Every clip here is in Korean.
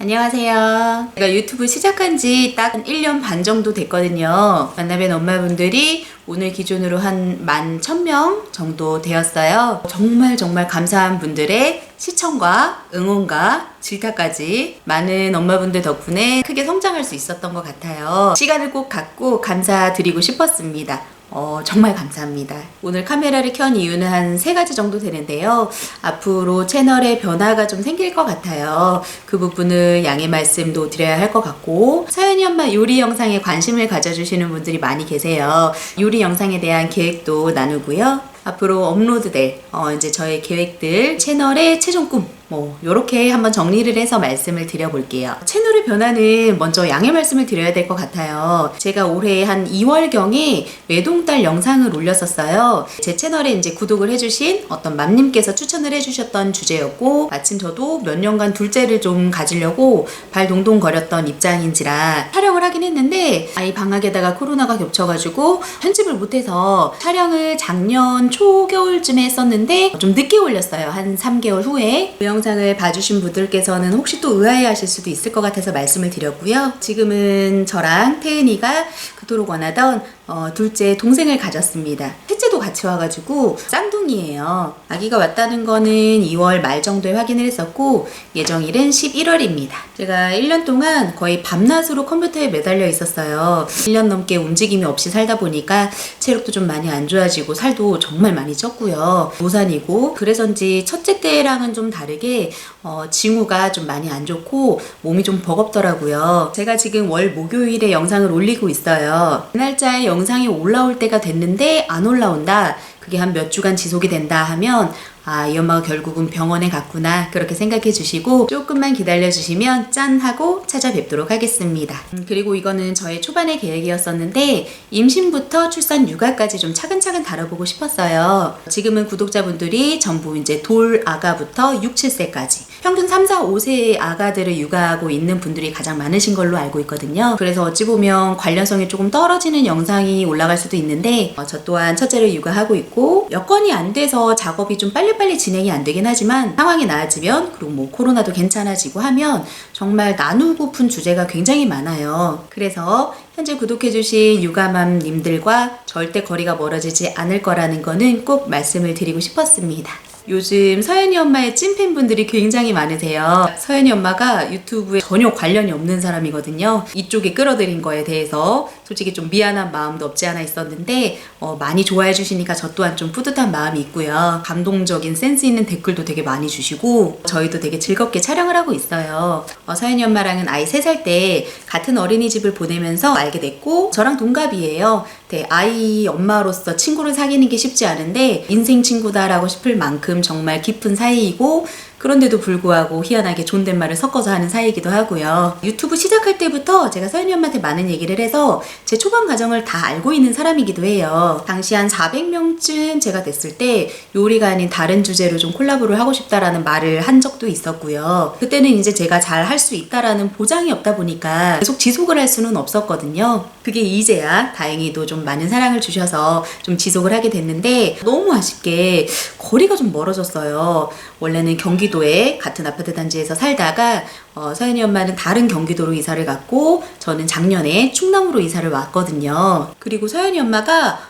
안녕하세요. 제가 유튜브 시작한 지 딱 1년 반 정도 됐거든요. 만나뵌 엄마분들이 오늘 기준으로 한 11,000명 정도 되었어요. 정말 감사한 분들의 시청과 응원과 질타까지 많은 엄마분들 덕분에 크게 성장할 수 있었던 것 같아요. 시간을 꼭 갖고 감사드리고 싶었습니다. 정말 감사합니다. 오늘 카메라를 켠 이유는 한 3가지 정도 되는데요. 앞으로 채널에 변화가 좀 생길 것 같아요. 그 부분을 양해 말씀도 드려야 할 것 같고, 서연이 엄마 요리 영상에 관심을 가져주시는 분들이 많이 계세요. 요리 영상에 대한 계획도 나누고요. 앞으로 업로드될 이제 저의 계획들, 채널의 최종 꿈 요렇게 한번 정리를 해서 말씀을 드려볼게요. 채널의 변화는 먼저 양해 말씀을 드려야 될 것 같아요. 제가 올해 한 2월경에 외동딸 영상을 올렸었어요. 제 채널에 이제 구독을 해주신 어떤 맘님께서 추천을 해주셨던 주제였고, 마침 저도 몇 년간 둘째를 좀 가지려고 발 동동 거렸던 입장인지라 촬영을 하긴 했는데, 아이 방학에다가 코로나가 겹쳐가지고 편집을 못해서 촬영을 작년 초겨울쯤에 했었는데 좀 늦게 올렸어요. 한 3개월 후에. 그 영상을 봐주신 분들께서는 혹시 또 의아해하실 수도 있을 것 같아서 말씀을 드렸고요. 지금은 저랑 태은이가 그토록 원하던 둘째 동생을 가졌습니다. 셋째도 같이 와가지고 쌍둥이에요. 아기가 왔다는 거는 2월 말 정도에 확인을 했었고, 예정일은 11월입니다. 제가 1년 동안 거의 밤낮으로 컴퓨터에 매달려 있었어요. 1년 넘게 움직임이 없이 살다 보니까 체력도 좀 많이 안 좋아지고 살도 정말 많이 쪘고요. 노산이고, 그래서인지 첫째 때랑은 좀 다르게 징후가 좀 많이 안 좋고 몸이 좀 버겁더라고요. 제가 지금 월 목요일에 영상을 올리고 있어요. 그 날짜에 영상이 올라올 때가 됐는데 안 올라온다, 그게 한 몇 주간 지속이 된다 하면 이 엄마가 결국은 병원에 갔구나, 그렇게 생각해 주시고 조금만 기다려 주시면 짠 하고 찾아뵙도록 하겠습니다. 그리고 이거는 저의 초반의 계획이었었는데, 임신부터 출산 육아까지 좀 차근차근 다뤄보고 싶었어요. 지금은 구독자분들이 전부 이제 돌 아가부터 6, 7세까지 평균 3, 4, 5세의 아가들을 육아하고 있는 분들이 가장 많으신 걸로 알고 있거든요. 그래서 어찌 보면 관련성이 조금 떨어지는 영상이 올라갈 수도 있는데, 저 또한 첫째를 육아하고 있고 여건이 안 돼서 작업이 좀 빨리 진행이 안 되긴 하지만, 상황이 나아지면, 그리고 코로나도 괜찮아지고 하면 정말 나누고픈 주제가 굉장히 많아요. 그래서 현재 구독해주신 육아맘님들과 절대 거리가 멀어지지 않을 거라는 거는 꼭 말씀을 드리고 싶었습니다. 요즘 서연이 엄마의 찐팬분들이 굉장히 많으세요. 서연이 엄마가 유튜브에 전혀 관련이 없는 사람이거든요. 이쪽에 끌어들인 거에 대해서 솔직히 좀 미안한 마음도 없지 않아 있었는데, 많이 좋아해 주시니까 저 또한 좀 뿌듯한 마음이 있고요. 감동적인 센스 있는 댓글도 되게 많이 주시고, 저희도 되게 즐겁게 촬영을 하고 있어요. 서연이 엄마랑은 아이 3살 때 같은 어린이집을 보내면서 알게 됐고, 저랑 동갑이에요. 네, 아이 엄마로서 친구를 사귀는 게 쉽지 않은데 인생 친구다라고 싶을 만큼 정말 깊은 사이이고, 그런데도 불구하고 희한하게 존댓말을 섞어서 하는 사이이기도 하고요. 유튜브 시작할 때부터 제가 서연이 엄마한테 많은 얘기를 해서 제 초반 과정을 다 알고 있는 사람이기도 해요. 당시 한 400명쯤 제가 됐을 때 요리가 아닌 다른 주제로 좀 콜라보를 하고 싶다라는 말을 한 적도 있었고요. 그때는 이제 제가 잘 할 수 있다라는 보장이 없다 보니까 계속 지속을 할 수는 없었거든요. 그게 이제야 다행히도 좀 많은 사랑을 주셔서 좀 지속을 하게 됐는데, 너무 아쉽게 거리가 좀 멀어졌어요. 원래는 경기도에 같은 아파트 단지에서 살다가 서연이 엄마는 다른 경기도로 이사를 갔고, 저는 작년에 충남으로 이사를 왔거든요. 그리고 서연이 엄마가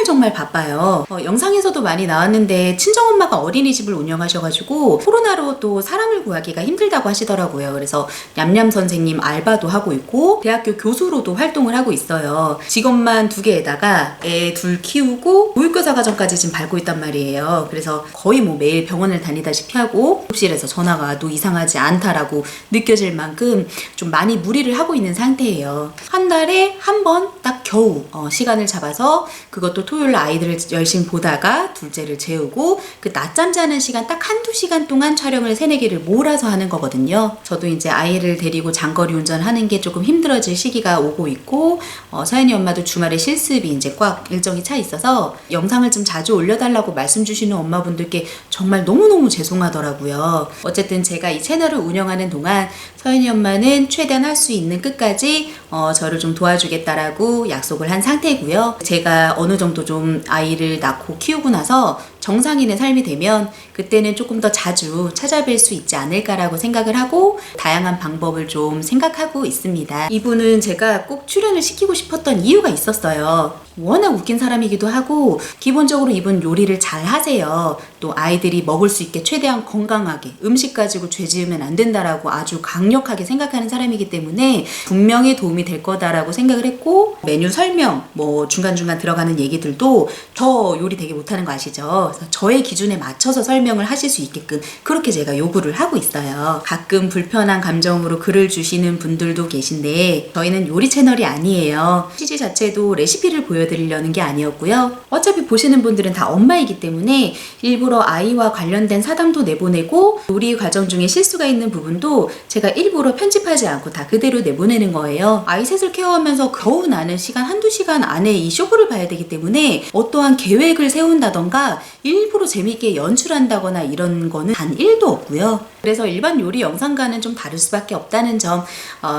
정말 바빠요. 영상에서도 많이 나왔는데 친정엄마가 어린이집을 운영하셔가지고 코로나로 또 사람을 구하기가 힘들다고 하시더라고요. 그래서 냠냠 선생님 알바도 하고 있고 대학교 교수로도 활동을 하고 있어요. 직업만 2개에다가 애 2 키우고 보육교사 과정까지 지금 밟고 있단 말이에요. 그래서 거의 매일 병원을 다니다시피 하고, 흡실에서 전화가 와도 이상하지 않다라고 느껴질 만큼 좀 많이 무리를 하고 있는 상태예요. 한 달에 한 번 딱 겨우 시간을 잡아서, 그것도 토요일 아이들을 열심히 보다가 둘째를 재우고 그 낮잠 자는 시간 딱 1-2시간 동안 촬영을 3-4개를 몰아서 하는 거거든요. 저도 이제 아이를 데리고 장거리 운전하는 게 조금 힘들어질 시기가 오고 있고, 서연이 엄마도 주말에 실습이 이제 꽉 일정이 차 있어서 영상을 좀 자주 올려달라고 말씀 주시는 엄마분들께 정말 너무너무 죄송하더라고요. 어쨌든 제가 이 채널을 운영하는 동안 서연이 엄마는 최대한 할 수 있는 끝까지 저를 좀 도와주겠다라고 약속을 한 상태고요. 제가 어느 정도 좀 아이를 낳고 키우고 나서 정상인의 삶이 되면 그때는 조금 더 자주 찾아뵐 수 있지 않을까라고 생각을 하고 다양한 방법을 좀 생각하고 있습니다. 이분은 제가 꼭 출연을 시키고 싶었던 이유가 있었어요. 워낙 웃긴 사람이기도 하고 기본적으로 이분 요리를 잘 하세요. 또 아이들이 먹을 수 있게 최대한 건강하게 음식 가지고 죄 지으면 안 된다라고 아주 강력하게 생각하는 사람이기 때문에 분명히 도움이 될 거다라고 생각을 했고, 메뉴 설명 뭐 중간중간 들어가는 얘기들도 저 요리 되게 못하는 거 아시죠? 그래서 저의 기준에 맞춰서 설명을 하실 수 있게끔 그렇게 제가 요구를 하고 있어요. 가끔 불편한 감정으로 글을 주시는 분들도 계신데 저희는 요리 채널이 아니에요. 취지 자체도 레시피를 보여드리려는 게 아니었고요. 어차피 보시는 분들은 다 엄마이기 때문에 일부러 아이와 관련된 사담도 내보내고 요리 과정 중에 실수가 있는 부분도 제가 일부러 편집하지 않고 다 그대로 내보내는 거예요. 아이 셋을 케어하면서 겨우 나는 시간 한두 시간 안에 이 쇼부를 봐야 되기 때문에 어떠한 계획을 세운다던가 일부러 재밌게 연출한다거나 이런 거는 단 1도 없고요. 그래서 일반 요리 영상과는 좀 다를 수밖에 없다는 점,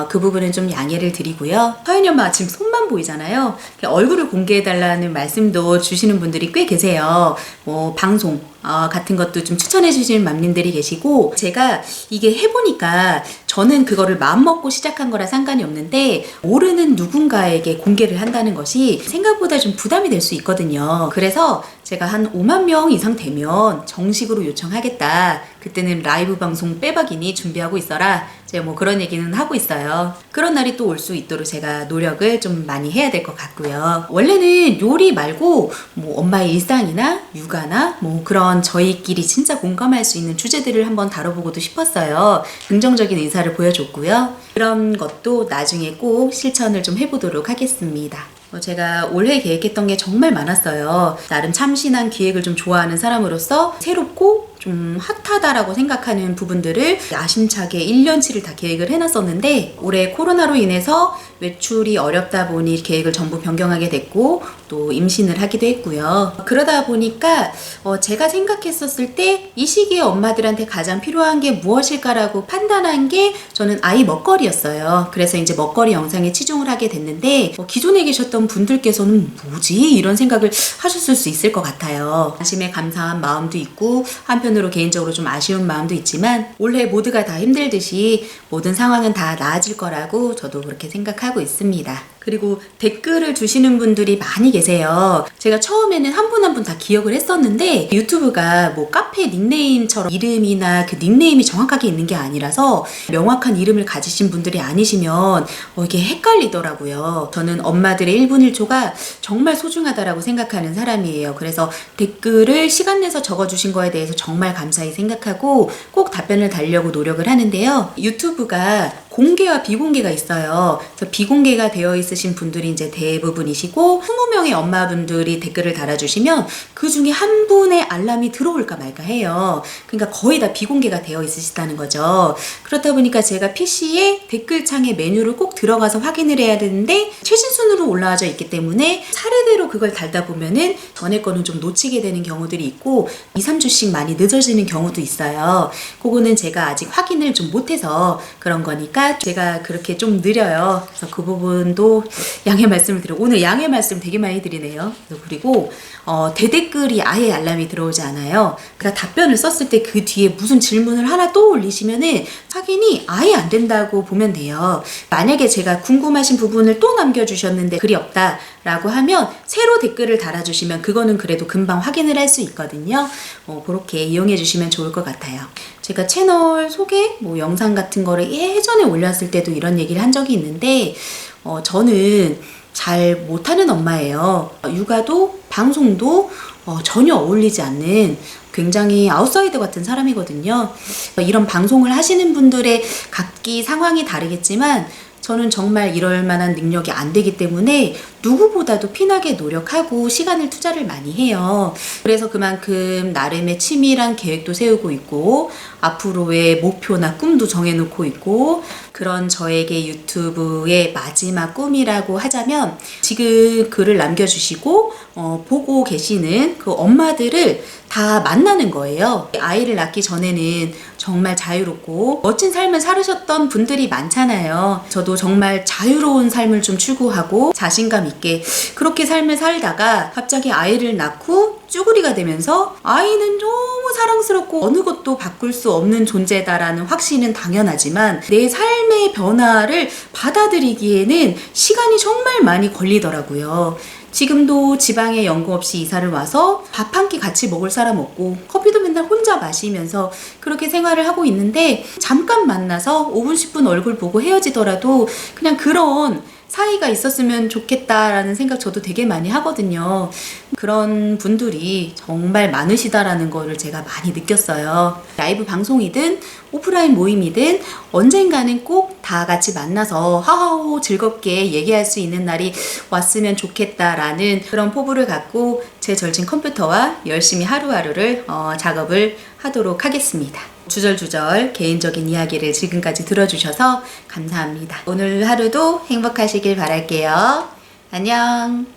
그 부분은 좀 양해를 드리고요. 서연이 엄마 지금 손만 보이잖아요. 얼굴을 공개해달라는 말씀도 주시는 분들이 꽤 계세요. 뭐 방송 같은 것도 좀 추천해 주시는 맘님들이 계시고, 제가 이게 해보니까 저는 그거를 마음먹고 시작한 거라 상관이 없는데 모르는 누군가에게 공개를 한다는 것이 생각보다 좀 부담이 될 수 있거든요. 그래서 제가 한 5만 명 이상 되면 정식으로 요청하겠다. 그때는 라이브 방송 빼박이니 준비하고 있어라. 제가 뭐 그런 얘기는 하고 있어요. 그런 날이 또 올 수 있도록 제가 노력을 좀 많이 해야 될 것 같고요. 원래는 요리 말고 뭐 엄마의 일상이나 육아나 뭐 그런 저희끼리 진짜 공감할 수 있는 주제들을 한번 다뤄보고도 싶었어요. 긍정적인 의사를 보여줬고요. 그런 것도 나중에 꼭 실천을 좀 해보도록 하겠습니다. 제가 올해 계획했던 게 정말 많았어요. 나름 참신한 기획을 좀 좋아하는 사람으로서 새롭고 좀 핫하다라고 생각하는 부분들을 야심차게 1년치를 다 계획을 해놨었는데, 올해 코로나로 인해서 외출이 어렵다 보니 계획을 전부 변경하게 됐고 또 임신을 하기도 했고요. 그러다 보니까 제가 생각했었을 때 이 시기에 엄마들한테 가장 필요한 게 무엇일까라고 판단한 게 저는 아이 먹거리였어요. 그래서 이제 먹거리 영상에 치중을 하게 됐는데, 기존에 계셨던 분들께서는 뭐지? 이런 생각을 하셨을 수 있을 것 같아요. 관심에 감사한 마음도 있고 한편으로 개인적으로 좀 아쉬운 마음도 있지만, 올해 모두가 다 힘들듯이 모든 상황은 다 나아질 거라고 저도 그렇게 생각하고 있습니다. 그리고 댓글을 주시는 분들이 많이 계세요. 제가 처음에는 한 분 한 분 다 기억을 했었는데 유튜브가 뭐 카페 닉네임처럼 이름이나 그 닉네임이 정확하게 있는 게 아니라서 명확한 이름을 가지신 분들이 아니시면 이게 헷갈리더라고요. 저는 엄마들의 1분 1초가 정말 소중하다라고 생각하는 사람이에요. 그래서 댓글을 시간 내서 적어주신 거에 대해서 정말 감사히 생각하고 꼭 답변을 달려고 노력을 하는데요. 유튜브가 공개와 비공개가 있어요. 그래서 비공개가 되어 있으신 분들이 이제 대부분이시고 20명의 엄마분들이 댓글을 달아주시면 그 중에 한 분의 알람이 들어올까 말까 해요. 그러니까 거의 다 비공개가 되어 있으시다는 거죠. 그렇다 보니까 제가 PC에 댓글창에 메뉴를 꼭 들어가서 확인을 해야 되는데 최신순으로 올라와져 있기 때문에 차례대로 그걸 달다 보면은 전에 거는 좀 놓치게 되는 경우들이 있고 2, 3주씩 많이 늦어지는 경우도 있어요. 그거는 제가 아직 확인을 좀 못해서 그런 거니까 제가 그렇게 좀 느려요. 그래서 그 부분도 양해 말씀을 드리고, 오늘 양해 말씀 되게 많이 드리네요. 그리고 대댓글이 아예 알람이 들어오지 않아요. 그러니까 답변을 썼을 때 그 뒤에 무슨 질문을 하나 또 올리시면은 확인이 아예 안 된다고 보면 돼요. 만약에 제가 궁금하신 부분을 또 남겨주셨는데 글이 없다 라고 하면 새로 댓글을 달아주시면 그거는 그래도 금방 확인을 할 수 있거든요. 그렇게 이용해 주시면 좋을 것 같아요. 제가 채널 소개 뭐 영상 같은 거를 예전에 올렸을 때도 이런 얘기를 한 적이 있는데 저는 잘 못하는 엄마예요. 육아도 방송도 전혀 어울리지 않는 굉장히 아웃사이더 같은 사람이거든요. 이런 방송을 하시는 분들의 각기 상황이 다르겠지만 저는 정말 이럴 만한 능력이 안 되기 때문에 누구보다도 피나게 노력하고 시간을 투자를 많이 해요. 그래서 그만큼 나름의 치밀한 계획도 세우고 있고 앞으로의 목표나 꿈도 정해놓고 있고, 그런 저에게 유튜브의 마지막 꿈이라고 하자면 지금 글을 남겨주시고 보고 계시는 그 엄마들을 다 만나는 거예요. 아이를 낳기 전에는 정말 자유롭고 멋진 삶을 살으셨던 분들이 많잖아요. 저도 정말 자유로운 삶을 좀 추구하고 자신감 있게 그렇게 삶을 살다가 갑자기 아이를 낳고 쭈구리가 되면서 아이는 너무 사랑스럽고 어느 것도 바꿀 수 없는 존재다라는 확신은 당연하지만 내 삶의 변화를 받아들이기에는 시간이 정말 많이 걸리더라고요. 지금도 지방에 연고 없이 이사를 와서 밥 한 끼 같이 먹을 사람 없고 커피도 맨날 혼자 마시면서 그렇게 생활을 하고 있는데, 잠깐 만나서 5분 10분 얼굴 보고 헤어지더라도 그냥 그런 사이가 있었으면 좋겠다라는 생각 저도 되게 많이 하거든요. 그런 분들이 정말 많으시다라는 거를 제가 많이 느꼈어요. 라이브 방송이든 오프라인 모임이든 언젠가는 꼭 다 같이 만나서 하하호 즐겁게 얘기할 수 있는 날이 왔으면 좋겠다라는 그런 포부를 갖고 제 절친 컴퓨터와 열심히 하루하루를 작업을 하도록 하겠습니다. 주절주절 개인적인 이야기를 지금까지 들어주셔서 감사합니다. 오늘 하루도 행복하시길 바랄게요. 안녕.